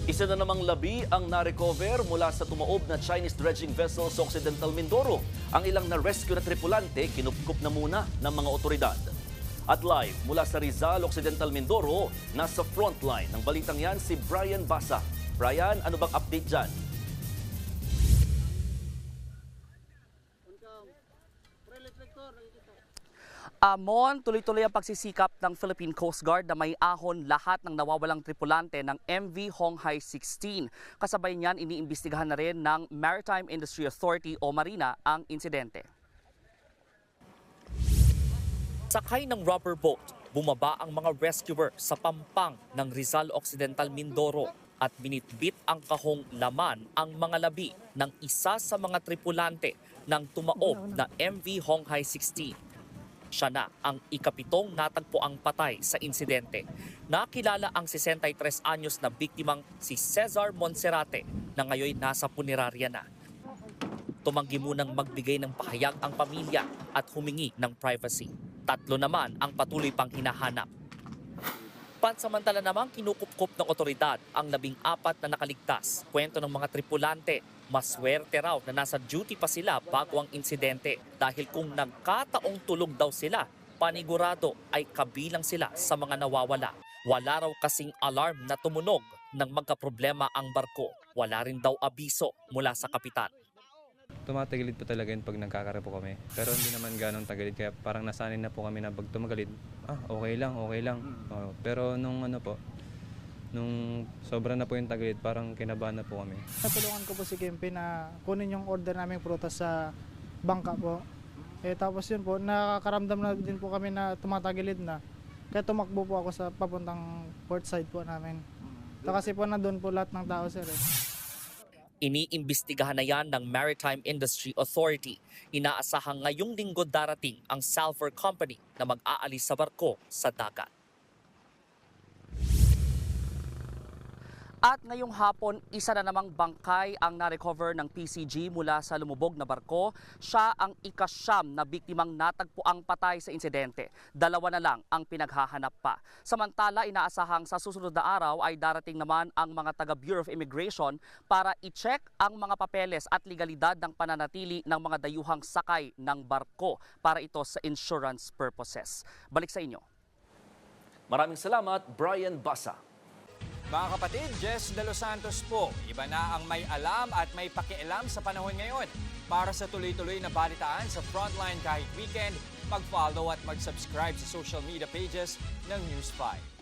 Isa na namang labi ang na-recover mula sa tumaob na Chinese dredging vessel sa Occidental Mindoro. Ang ilang na-rescue na tripulante kinupkup na muna ng mga otoridad. At live mula sa Rizal, Occidental Mindoro, nasa frontline ng balitang yan si Brian Basa. Brian, ano bang update dyan? Amon, tuloy-tuloy ang pagsisikap ng Philippine Coast Guard na may ahon lahat ng nawawalang tripulante ng MV Honghai 16. Kasabay niyan, iniimbestigahan na rin ng Maritime Industry Authority o Marina ang insidente. Sakay ng rubber boat, bumaba ang mga rescuer sa pampang ng Rizal Occidental Mindoro at binitbit ang kahong laman ang mga labi ng isa sa mga tripulante ng tumaob na MV Honghai 16. Siya na ang ikapitong natagpuang patay sa insidente. Nakilala ang 63 anyos na biktimang si Cesar Monserrate na ngayon nasa punerarya na. Tumanggi munang magbigay ng pahayag ang pamilya at humingi ng privacy. 3 naman ang patuloy pang hinahanap. Pansamantala namang kinukupkup ng otoridad ang 14 na nakaligtas. Kwento ng mga tripulante, maswerte raw na nasa duty pa sila bago ang insidente dahil kung nagkataong tulog daw sila, panigurado ay kabilang sila sa mga nawawala. Wala raw kasing alarm na tumunog nang magkaproblema ang barko. Wala rin daw abiso mula sa kapitan. Tumatagilid po talaga yun pag nagkakara po kami. Pero hindi naman ganong tagilid kaya parang nasanay na po kami na pag tumagalid, okay lang. Pero nung sobra na po yung tagilid, parang kinabahan na po kami. Natulungan ko po si Kempe na kunin yung order naming prutas sa bangka po. Tapos yun po, nakakaramdam na din po kami na tumatagilid na. Kaya tumakbo po ako sa papuntang port side po namin. Kasi po nandun po lahat ng tao, sir. Iniimbestigahan na yan ng Maritime Industry Authority. Inaasahang ngayong linggo darating ang Salfor Company na mag-aalis sa barko sa dagat. At ngayong hapon, isa na namang bangkay ang na-recover ng PCG mula sa lumubog na barko. Siya ang ika-9 na biktimang natagpuang patay sa insidente. 2 na lang ang pinaghahanap pa. Samantala, inaasahang sa susunod na araw ay darating naman ang mga taga Bureau of Immigration para i-check ang mga papeles at legalidad ng pananatili ng mga dayuhang sakay ng barko para ito sa insurance purposes. Balik sa inyo. Maraming salamat, Brian Basa. Mga kapatid, Jess De Los Santos po. Iba na ang may alam at may pakialam sa panahon ngayon. Para sa tuloy-tuloy na balitaan sa Frontline kahit weekend, mag-follow at mag-subscribe sa social media pages ng News 5.